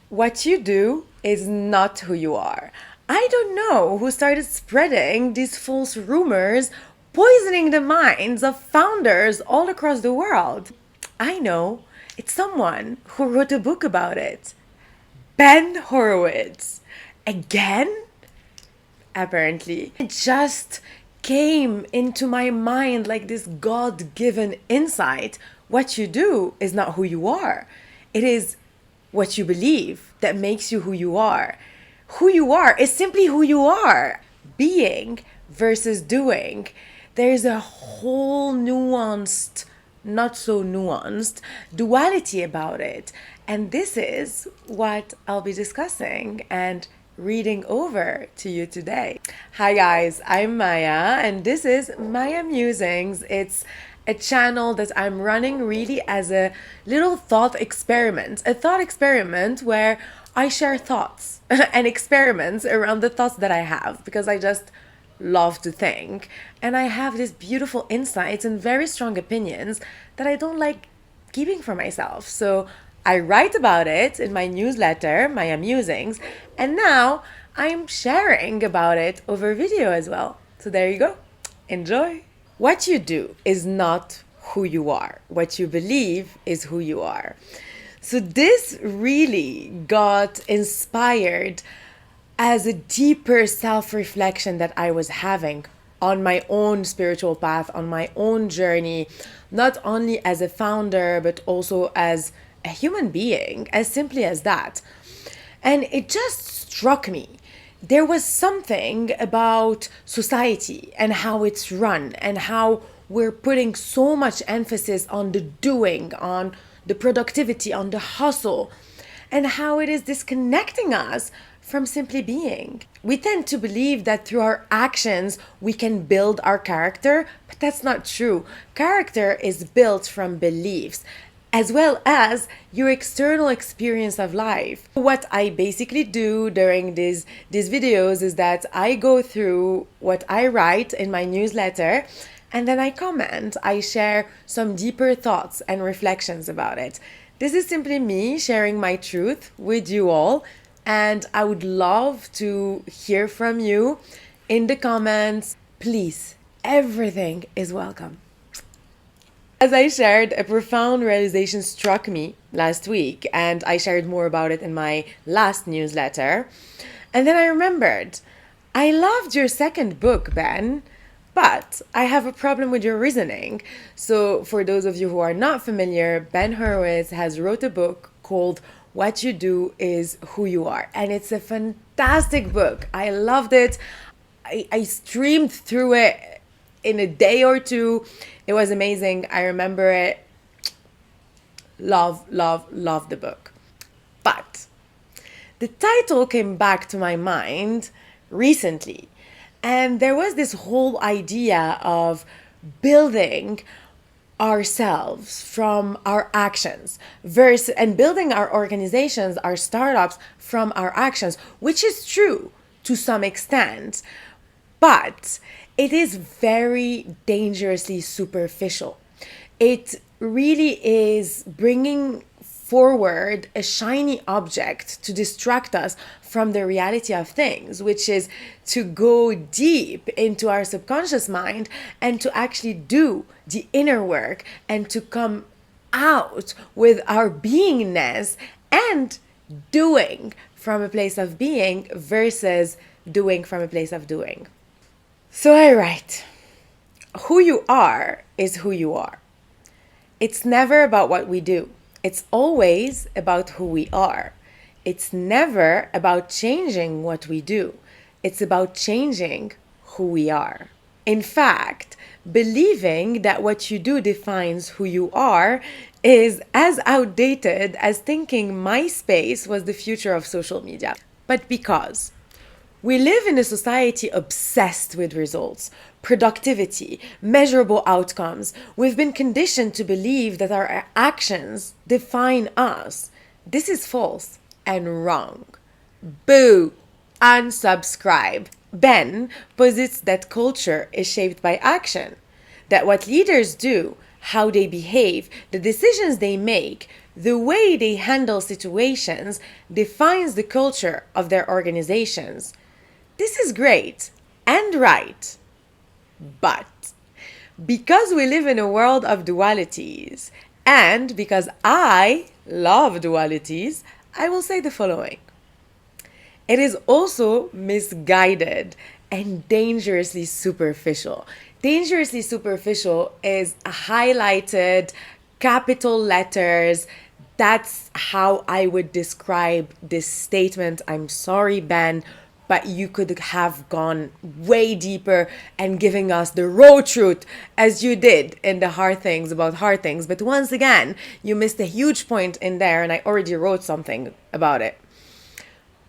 What you do is not who you are. I don't know who started spreading these false rumors, poisoning the minds of founders all across the world. I know. It's someone who wrote a book about it. Ben Horowitz. Again? Apparently. It just came into my mind like this God given insight. What you do is not who you are, it is what you believe that makes you who you are. Who you are is simply who you are. Being versus doing. There's a whole nuanced, not so nuanced duality about it. And this is what I'll be discussing and reading over to you today. Hi guys, I'm Maya and this is Maya Musings. It's a channel that I'm running really as a little thought experiment, a thought experiment where I share thoughts and experiments around the thoughts that I have because I just love to think. And I have these beautiful insights and very strong opinions that I don't like keeping for myself. So I write about it in my newsletter, my musings, and now I'm sharing about it over video as well. So there you go. Enjoy. What you do is not who you are. What you believe is who you are. So this really got inspired as a deeper self-reflection that I was having on my own spiritual path, on my own journey, not only as a founder, but also as a human being, as simply as that. And it just struck me. There was something about society and how it's run and how we're putting so much emphasis on the doing, on the productivity, on the hustle, and how it is disconnecting us from simply being. We tend to believe that through our actions we can build our character, but that's not true. Character is built from beliefs as well as your external experience of life. What I basically do during these videos is that I go through what I write in my newsletter and then I comment. I share some deeper thoughts and reflections about it. This is simply me sharing my truth with you all, and I would love to hear from you in the comments. Please, everything is welcome. As I shared, a profound realization struck me last week, and I shared more about it in my last newsletter. And then I remembered, I loved your second book, Ben, but I have a problem with your reasoning. So for those of you who are not familiar, Ben Horowitz has wrote a book called What You Do Is Who You Are. And it's a fantastic book. I loved it. I streamed through it in a day or two. It was amazing. I remember it. Love the book. But the title came back to my mind recently. And there was this whole idea of building ourselves from our actions versus and building our organizations, our startups from our actions, which is true to some extent, but it is very dangerously superficial. It really is bringing forward a shiny object to distract us from the reality of things, which is to go deep into our subconscious mind and to actually do the inner work and to come out with our beingness and doing from a place of being versus doing from a place of doing. So I write, who you are is who you are. It's never about what we do. It's always about who we are. It's never about changing what we do. It's about changing who we are. In fact, believing that what you do defines who you are is as outdated as thinking MySpace was the future of social media. But because we live in a society obsessed with results, productivity, measurable outcomes. We've been conditioned to believe that our actions define us. This is false and wrong. Boo! Unsubscribe. Ben posits that culture is shaped by action, that what leaders do, how they behave, the decisions they make The way they handle situations defines the culture of their organizations. This is great and right. But because we live in a world of dualities, and because I love dualities, I will say the following. It is also misguided and dangerously superficial. Dangerously superficial is highlighted capital letters. That's how I would describe this statement. I'm sorry, Ben, but you could have gone way deeper and giving us the raw truth as you did in the hard things about hard things. But once again, you missed a huge point in there, and I already wrote something about it.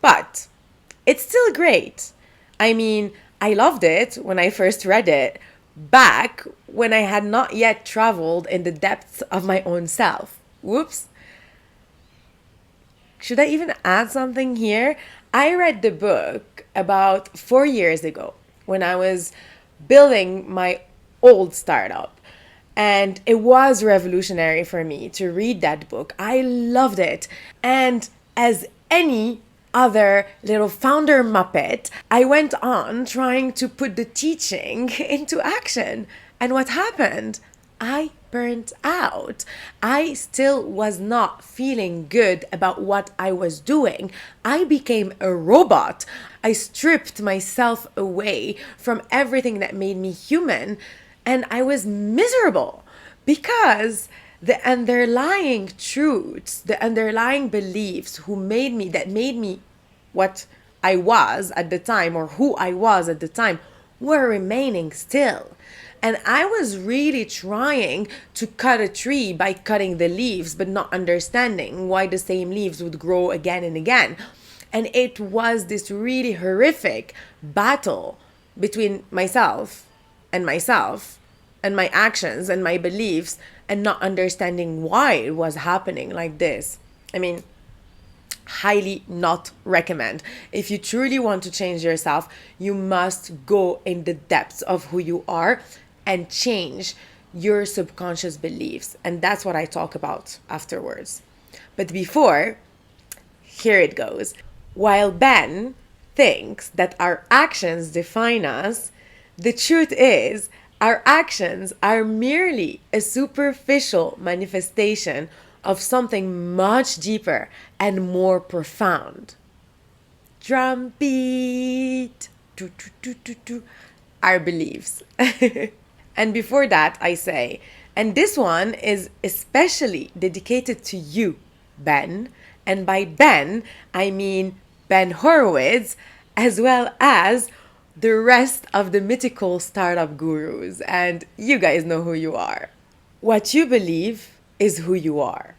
But it's still great. I mean, I loved it when I first read it, back when I had not yet traveled in the depths of my own self. Whoops. Should I even add something here? I read the book about 4 years ago when I was building my old startup. And it was revolutionary for me to read that book. I loved it. And as any other little founder muppet, I went on trying to put the teaching into action. And what happened? I burnt out. I still was not feeling good about what I was doing. I became a robot. I stripped myself away from everything that made me human, and I was miserable because the underlying truths, the underlying beliefs that made me what I was at the time, or who I was at the time, were remaining still. And I was really trying to cut a tree by cutting the leaves, but not understanding why the same leaves would grow again and again. And it was this really horrific battle between myself and my actions and my beliefs, and not understanding why it was happening like this. I mean, highly not recommend. If you truly want to change yourself, you must go in the depths of who you are and change your subconscious beliefs. And that's what I talk about afterwards. But before, here it goes. While Ben thinks that our actions define us, the truth is our actions are merely a superficial manifestation of something much deeper and more profound. Drum beat. Our beliefs. And before that, I say, and this one is especially dedicated to you, Ben. And by Ben, I mean Ben Horowitz, as well as the rest of the mythical startup gurus. And you guys know who you are. What you believe is who you are.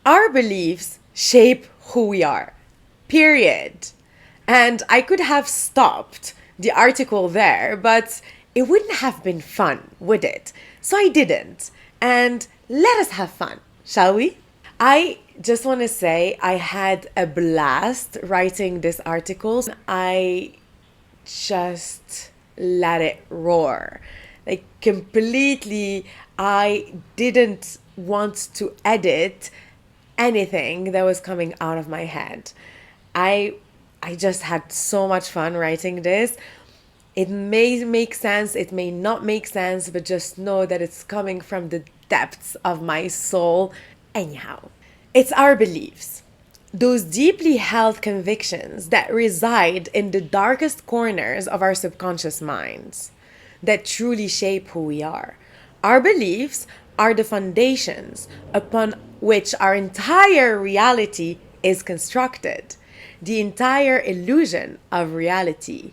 Our beliefs shape who we are, period. And I could have stopped the article there, but it wouldn't have been fun, would it? So I didn't. And let us have fun, shall we? I just want to say I had a blast writing this article. I just let it roar. Like, completely, I didn't want to edit anything that was coming out of my head. I just had so much fun writing this. It may make sense, it may not make sense, but just know that it's coming from the depths of my soul. Anyhow, it's our beliefs, those deeply held convictions that reside in the darkest corners of our subconscious minds, that truly shape who we are. Our beliefs are the foundations upon which our entire reality is constructed, the entire illusion of reality.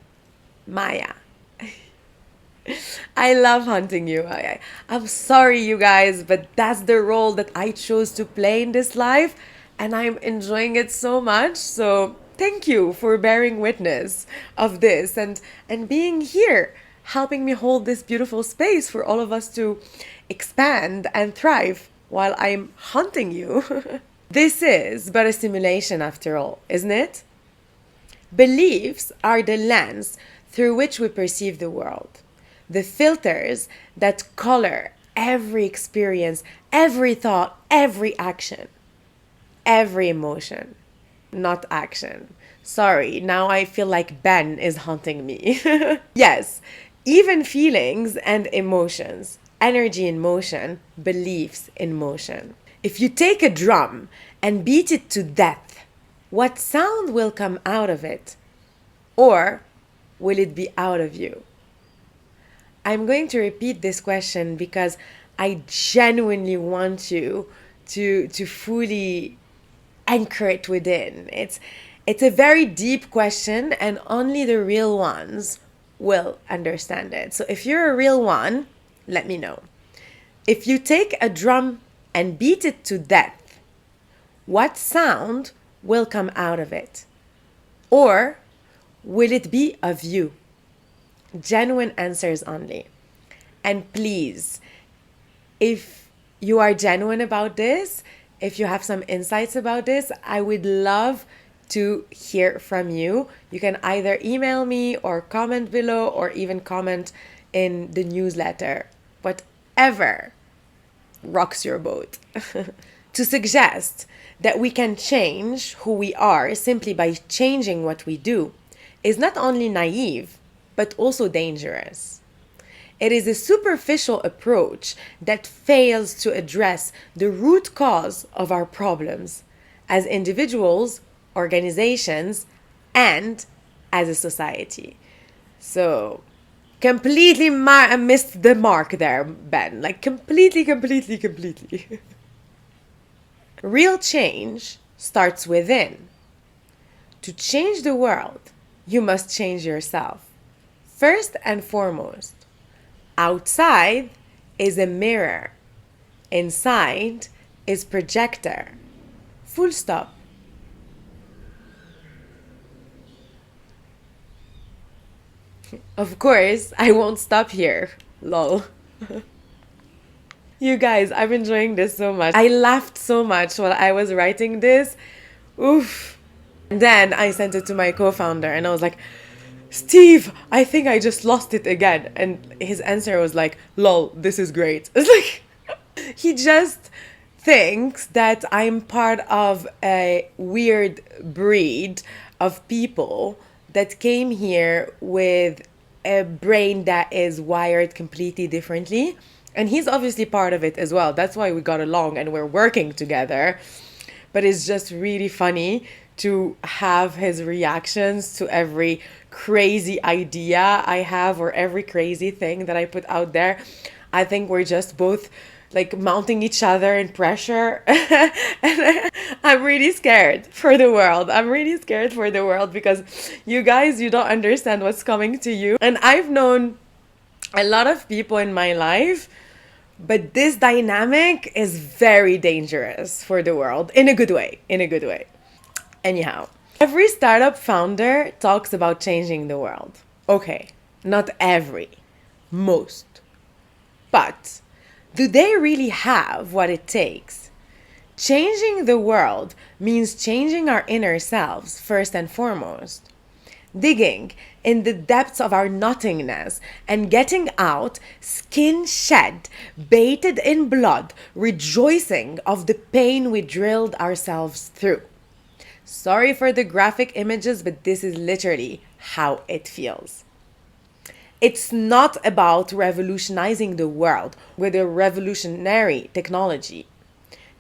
Maya. I love hunting you. I'm sorry, you guys, but that's the role that I chose to play in this life, and I'm enjoying it so much. So thank you for bearing witness of this and being here, helping me hold this beautiful space for all of us to expand and thrive while I'm hunting you. This is but a simulation after all, isn't it? Beliefs are the lens through which we perceive the world, the filters that color every experience, every thought, every action, every emotion, not action. Sorry, now I feel like Ben is haunting me. Yes, even feelings and emotions, energy in motion, beliefs in motion. If you take a drum and beat it to death, what sound will come out of it? Or will it be out of you? I'm going to repeat this question because I genuinely want you to fully anchor it within. It's a very deep question, and only the real ones will understand it. So if you're a real one, let me know. If you take a drum and beat it to death, what sound will come out of it? Or will it be of you? Genuine answers only. And please, if you are genuine about this, if you have some insights about this, I would love to hear from you. You can either email me or comment below or even comment in the newsletter. Whatever rocks your boat. To suggest that we can change who we are simply by changing what we do is not only naive, but also dangerous. It is a superficial approach that fails to address the root cause of our problems as individuals, organizations, and as a society. So, completely missed the mark there, Ben. Like, completely. Real change starts within. To change the world, you must change yourself. First and foremost, outside is a mirror. Inside is projector. Full stop. Of course, I won't stop here. Lol. You guys, I'm enjoying this so much. I laughed so much while I was writing this. Oof. And then I sent it to my co-founder and I was like, Steve, I think I just lost it again. And his answer was like, lol, this is great. It's like, he just thinks that I'm part of a weird breed of people that came here with a brain that is wired completely differently. And he's obviously part of it as well. That's why we got along and we're working together. But it's just really funny to have his reactions to every crazy idea I have or every crazy thing that I put out there. I think we're just both like mounting each other in pressure. And I'm really scared for the world. I'm really scared for the world because you guys, you don't understand what's coming to you. And I've known a lot of people in my life, but this dynamic is very dangerous for the world in a good way, Anyhow, every startup founder talks about changing the world. Okay, not every, most. But do they really have what it takes? Changing the world means changing our inner selves first and foremost. Digging in the depths of our nothingness and getting out, skin shed, bathed in blood, rejoicing of the pain we drilled ourselves through. Sorry for the graphic images, but this is literally how it feels. It's not about revolutionizing the world with a revolutionary technology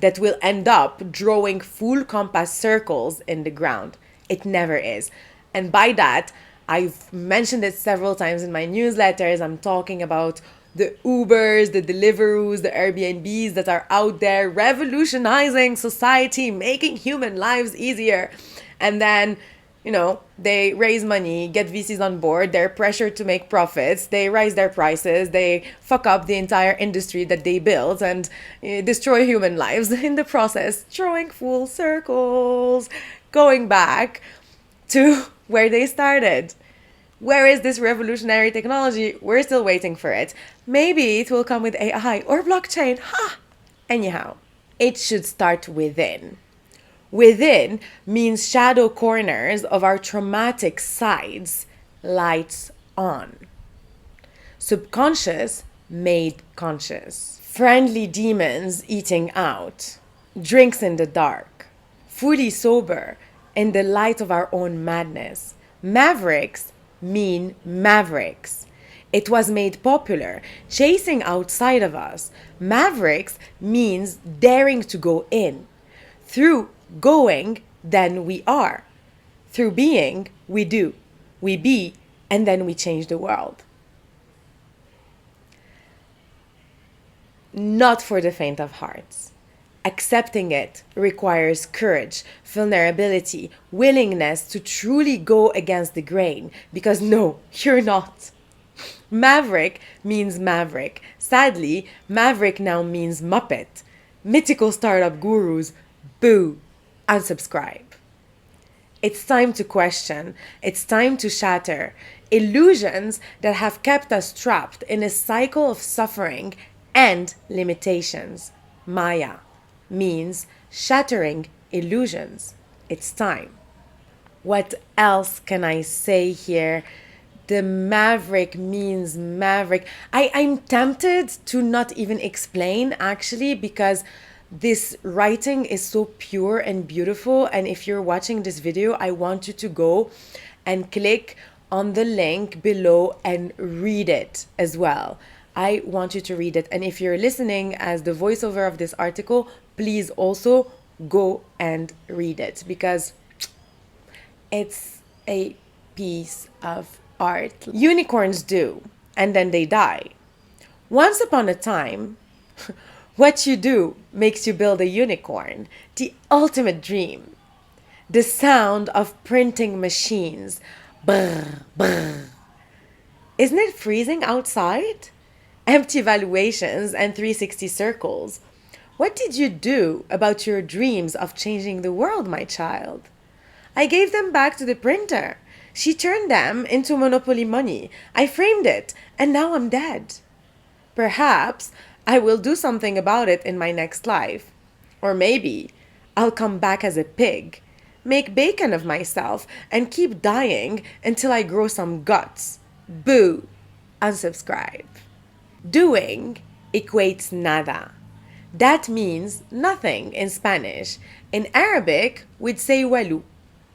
that will end up drawing full compass circles in the ground. It never is. And by that, I've mentioned it several times in my newsletters. I'm talking about the Ubers, the Deliveroos, the Airbnbs that are out there revolutionizing society, making human lives easier. And then, they raise money, get VCs on board, they're pressured to make profits, they raise their prices, they fuck up the entire industry that they built and destroy human lives in the process, drawing full circles, going back to where they started. Where is this revolutionary technology? We're still waiting for it. Maybe it will come with AI or blockchain. Ha! Anyhow, it should start within. Within means shadow corners of our traumatic sides, lights on. Subconscious made conscious. Friendly demons eating out, drinks in the dark, fully sober in the light of our own madness. Mavericks mean mavericks. It was made popular, chasing outside of us. Mavericks means daring to go in. Through going, then we are. Through being, we do. We be, and then we change the world. Not for the faint of hearts. Accepting it requires courage, vulnerability, willingness to truly go against the grain, because no, you're not. Maverick means maverick. Sadly, maverick now means muppet. Mythical startup gurus, boo, unsubscribe. It's time to question. It's time to shatter. Illusions that have kept us trapped in a cycle of suffering and limitations. Maya means shattering illusions. It's time. What else can I say here? The maverick means maverick. I'm tempted to not even explain actually, because this writing is so pure and beautiful. And if you're watching this video, I want you to go and click on the link below and read it as well. I want you to read it. And if you're listening as the voiceover of this article, please also go and read it, because it's a piece of art. Unicorns do, and then they die. Once upon a time, what you do makes you build a unicorn, the ultimate dream. The sound of printing machines. Brr, brr. Isn't it freezing outside? Empty valuations and 360 circles. What did you do about your dreams of changing the world, my child? I gave them back to the printer. She turned them into monopoly money. I framed it, and now I'm dead. Perhaps I will do something about it in my next life. Or maybe I'll come back as a pig, make bacon of myself, and keep dying until I grow some guts. Boo. Unsubscribe. Doing equates nada. That means nothing in Spanish. In Arabic, we'd say walu.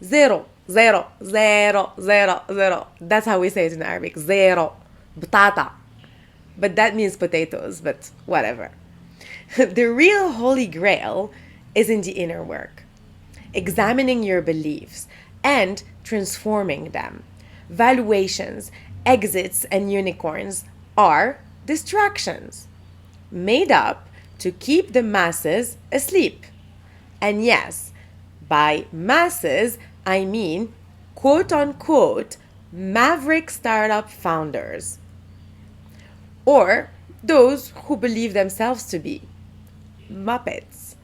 Zero, zero, zero, zero, zero. That's how we say it in Arabic. Zero. Batata. But that means potatoes, but whatever. The real holy grail is in the inner work. Examining your beliefs and transforming them. Valuations, exits, and unicorns are distractions made up to keep the masses asleep. And yes, by masses, I mean quote unquote maverick startup founders, or those who believe themselves to be muppets.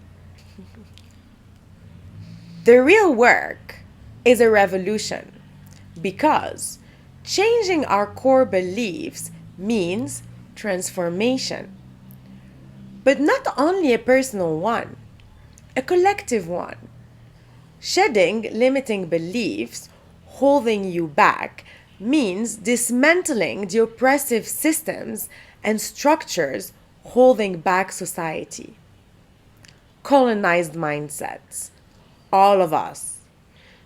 The real work is a revolution, because changing our core beliefs means transformation. But not only a personal one, a collective one. Shedding limiting beliefs holding you back means dismantling the oppressive systems and structures holding back society. Colonized mindsets. All of us.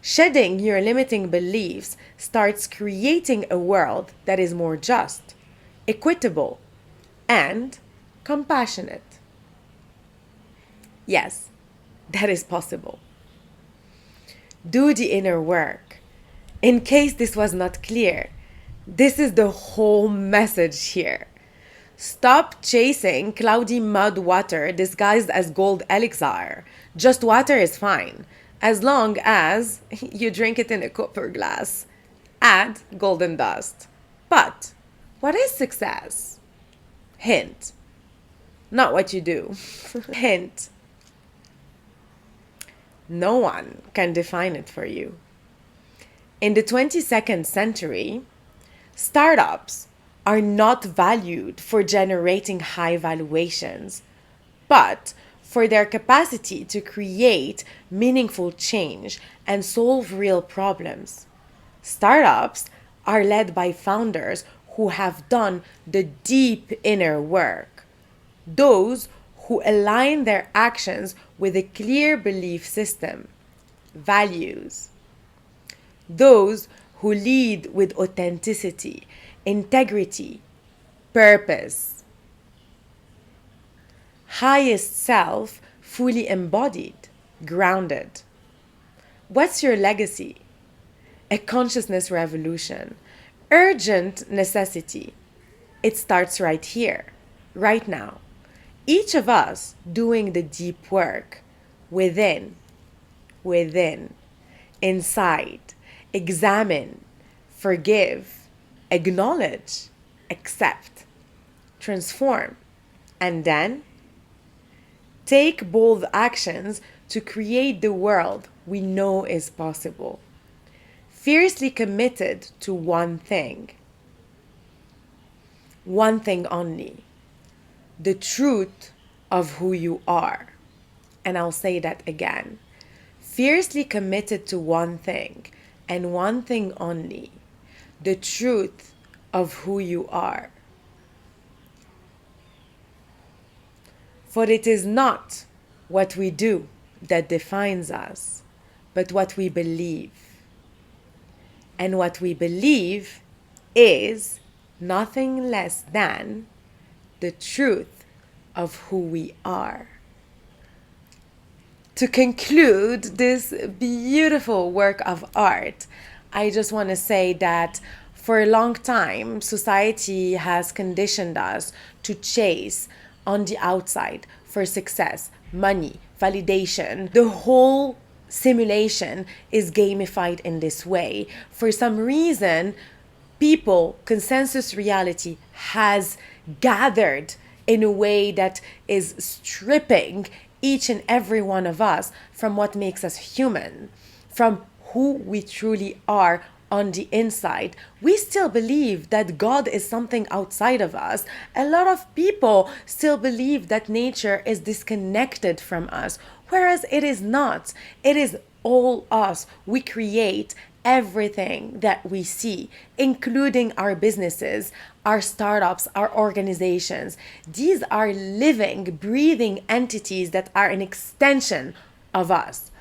Shedding your limiting beliefs starts creating a world that is more just, equitable, and compassionate. Yes, that is possible. Do the inner work. In case this was not clear, this is the whole message here. Stop chasing cloudy mud water disguised as gold elixir. Just water is fine, as long as you drink it in a copper glass. Add golden dust. But what is success? Hint. Not what you do. Hint. No one can define it for you. In the 22nd century, startups are not valued for generating high valuations, but for their capacity to create meaningful change and solve real problems. Startups are led by founders who have done the deep inner work. Those who align their actions with a clear belief system, values. Those who lead with authenticity, integrity, purpose. Highest self, fully embodied, grounded. What's your legacy? A consciousness revolution. Urgent necessity. It starts right here, right now. Each of us doing the deep work within, inside. Examine, forgive, acknowledge, accept, transform, and then take bold actions to create the world we know is possible. Fiercely committed to one thing only, the truth of who you are. And I'll say that again. Fiercely committed to one thing and one thing only, the truth of who you are. For it is not what we do that defines us, but what we believe. And what we believe is nothing less than the truth of who we are. To conclude this beautiful work of art, I just want to say that for a long time, society has conditioned us to chase on the outside for success, money, validation. The whole simulation is gamified in this way. For some reason, consensus reality has gathered in a way that is stripping each and every one of us from what makes us human, from who we truly are on the inside. We still believe that God is something outside of us. A lot of people still believe that nature is disconnected from us, whereas it is not. It is all us. We create everything that we see, including our businesses, our startups, our organizations. These are living, breathing entities that are an extension of us.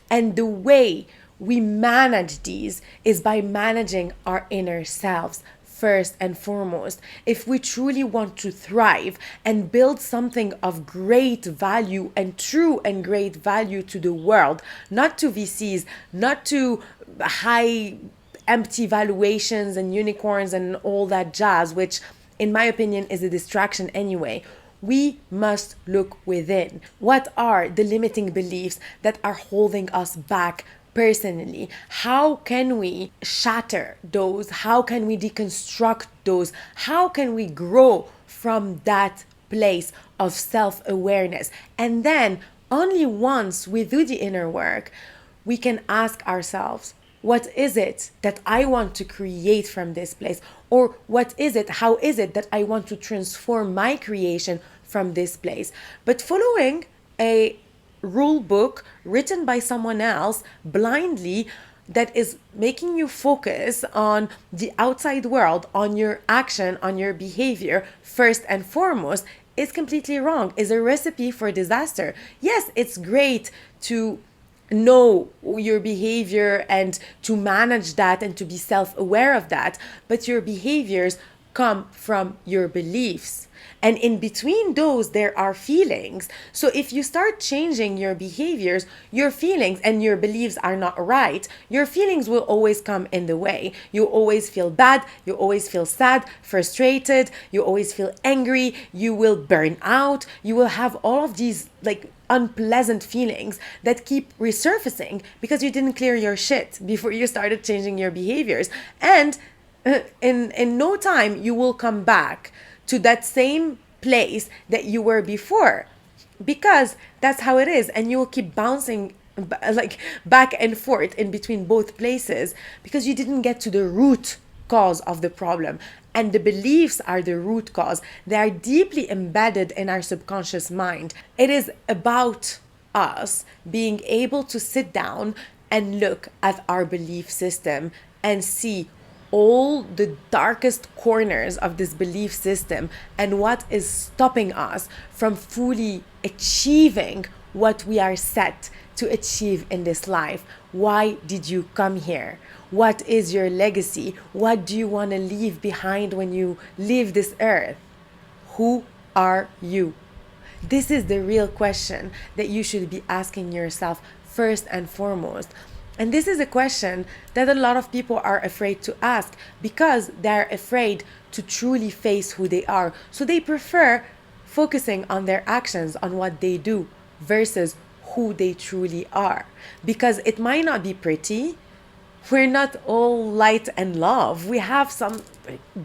And the way we manage these is by managing our inner selves first and foremost. If we truly want to thrive and build something of great value and true and great value to the world, not to VCs, not to high empty valuations and unicorns and all that jazz, which in my opinion is a distraction anyway. We must look within. What are the limiting beliefs that are holding us back personally? How can we shatter those? How can we deconstruct those? How can we grow from that place of self-awareness? And then only once we do the inner work, we can ask ourselves, what is it that I want to create from this place? Or how is it that I want to transform my creation from this place? But following a rule book written by someone else blindly that is making you focus on the outside world, on your action, on your behavior first and foremost, is completely wrong, is a recipe for disaster. Yes, it's great to know your behavior and to manage that and to be self-aware of that, but your behaviors come from your beliefs. And in between those, there are feelings. So if you start changing your behaviors, your feelings and your beliefs are not right, your feelings will always come in the way. You always feel bad, you always feel sad, frustrated, you always feel angry, you will burn out, you will have all of these unpleasant feelings that keep resurfacing because you didn't clear your shit before you started changing your behaviors. And in no time, you will come back to that same place that you were before, because that's how it is. And you will keep bouncing back and forth in between both places because you didn't get to the root cause of the problem. And the beliefs are the root cause. They are deeply embedded in our subconscious mind. It is about us being able to sit down and look at our belief system and see all the darkest corners of this belief system and what is stopping us from fully achieving what we are set to achieve in this life. Why did you come here? What is your legacy? What do you want to leave behind when you leave this earth? Who are you? This is the real question that you should be asking yourself first and foremost. And this is a question that a lot of people are afraid to ask because they're afraid to truly face who they are. So they prefer focusing on their actions, on what they do, versus who they truly are. Because it might not be pretty. We're not all light and love. We have some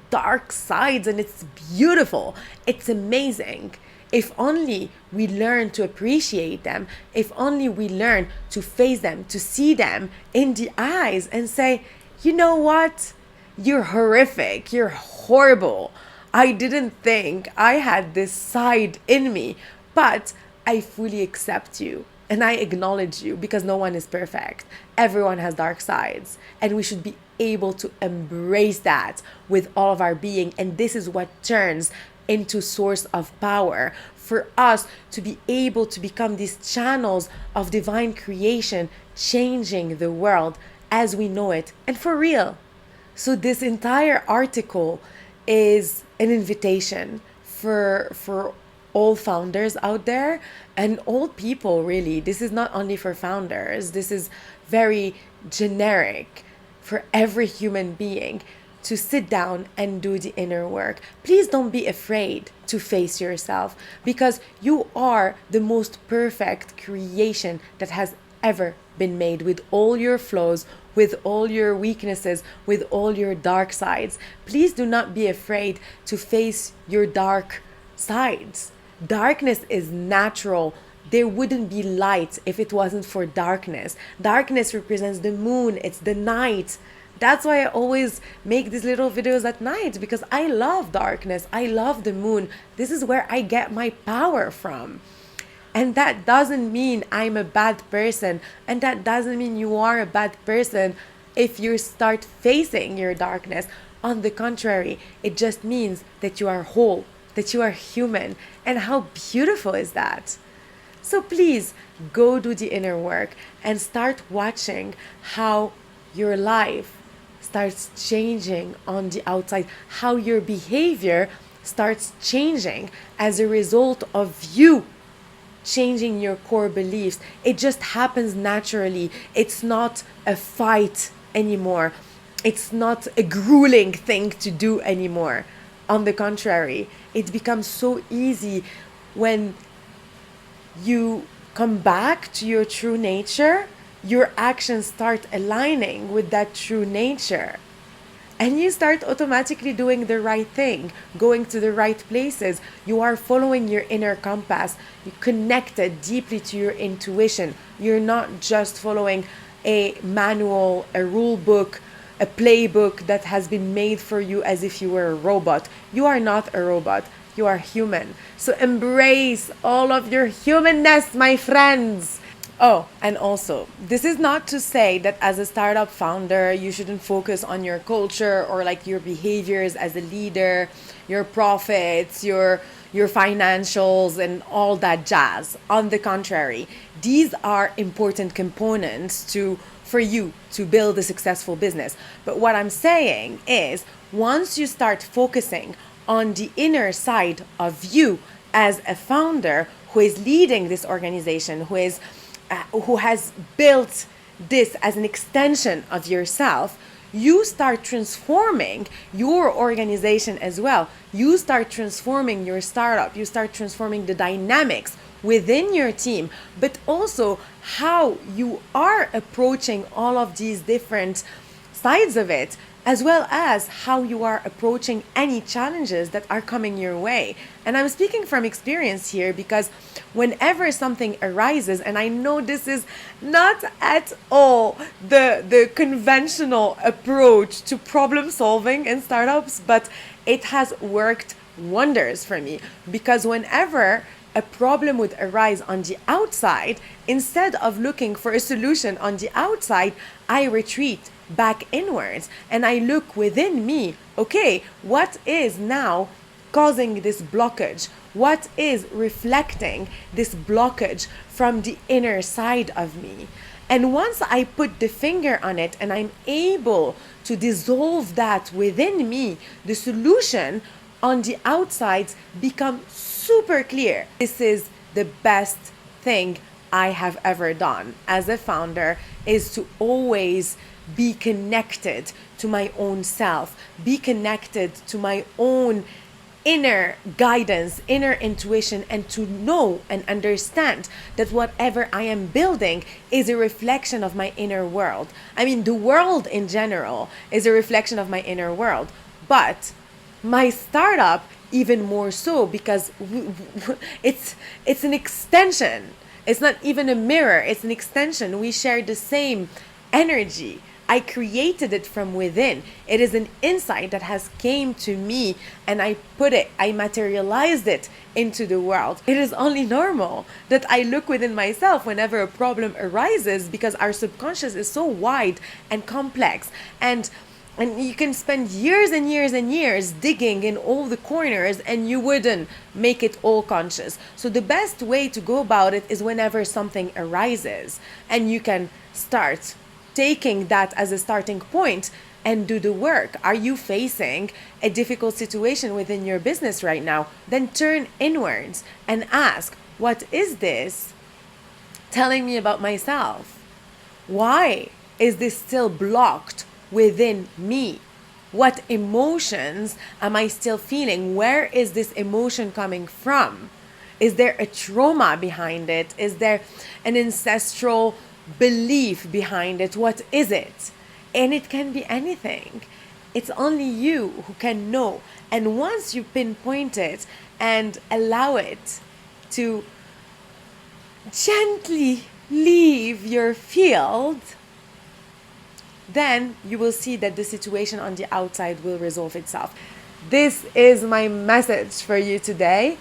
dark sides and it's beautiful. It's amazing. If only we learn to appreciate them, if only we learn to face them, to see them in the eyes and say, you know what? You're horrific. You're horrible. I didn't think I had this side in me, but I fully accept you and I acknowledge you because no one is perfect. Everyone has dark sides and we should be able to embrace that with all of our being. And this is what turns into source of power for us to be able to become these channels of divine creation, changing the world as we know it and for real. So this entire article is an invitation for all founders out there and all people, really. This is not only for founders. This is very generic for every human being to sit down and do the inner work. Please don't be afraid to face yourself because you are the most perfect creation that has ever been made, with all your flaws, with all your weaknesses, with all your dark sides. Please do not be afraid to face your dark sides. Darkness is natural. There wouldn't be light if it wasn't for darkness. Darkness represents the moon. It's the night. That's why I always make these little videos at night, because I love darkness. I love the moon. This is where I get my power from. And that doesn't mean I'm a bad person. And that doesn't mean you are a bad person if you start facing your darkness. On the contrary, it just means that you are whole, that you are human. And how beautiful is that? So please go do the inner work and start watching how your life starts changing on the outside, how your behavior starts changing as a result of you changing your core beliefs. It just happens naturally. It's not a fight anymore. It's not a grueling thing to do anymore. On the contrary, it becomes so easy when you come back to your true nature. Your actions start aligning with that true nature. And you start automatically doing the right thing, going to the right places. You are following your inner compass. You connected deeply to your intuition. You're not just following a manual, a rule book, a playbook that has been made for you as if you were a robot. You are not a robot. You are human. So embrace all of your humanness, my friends. Oh, and also, this is not to say that as a startup founder, you shouldn't focus on your culture or like your behaviors as a leader, your profits, your financials and all that jazz. On the contrary, these are important components for you to build a successful business. But what I'm saying is, once you start focusing on the inner side of you as a founder who is leading this organization, who has built this as an extension of yourself, you start transforming your organization as well. You start transforming your startup. You start transforming the dynamics within your team, but also how you are approaching all of these different sides of it, as well as how you are approaching any challenges that are coming your way. And I'm speaking from experience here because whenever something arises, and I know this is not at all the conventional approach to problem solving in startups, but it has worked wonders for me, because whenever a problem would arise on the outside, instead of looking for a solution on the outside, I retreat back inwards and I look within me. Okay, what is now causing this blockage? What is reflecting this blockage from the inner side of me? And once I put the finger on it and I'm able to dissolve that within me, the solution on the outside becomes super clear. This is the best thing I have ever done as a founder, is to always be connected to my own self, be connected to my own inner guidance, inner intuition, and to know and understand that whatever I am building is a reflection of my inner world. I mean, the world in general is a reflection of my inner world, but my startup even more so, because it's an extension. It's not even a mirror, it's an extension. We share the same energy. I created it from within. It is an insight that has came to me, and I materialized it into the world. It is only normal that I look within myself whenever a problem arises, because our subconscious is so wide and complex, and you can spend years and years and years digging in all the corners and you wouldn't make it all conscious. So the best way to go about it is whenever something arises, and you can start taking that as a starting point and do the work. Are you facing a difficult situation within your business right now? Then turn inwards and ask, what is this telling me about myself? Why is this still blocked within me? What emotions am I still feeling? Where is this emotion coming from? Is there a trauma behind it? Is there an ancestral belief behind it? What is it? And it can be anything. It's only you who can know. And once you pinpoint it and allow it to gently leave your field, then you will see that the situation on the outside will resolve itself. This is my message for you today,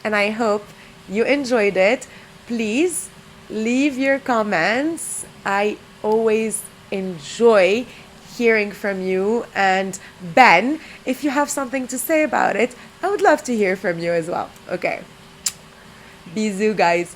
and I hope you enjoyed it. Please leave your comments. I always enjoy hearing from you. And Ben, if you have something to say about it, I would love to hear from you as well. Okay. Bisous, guys.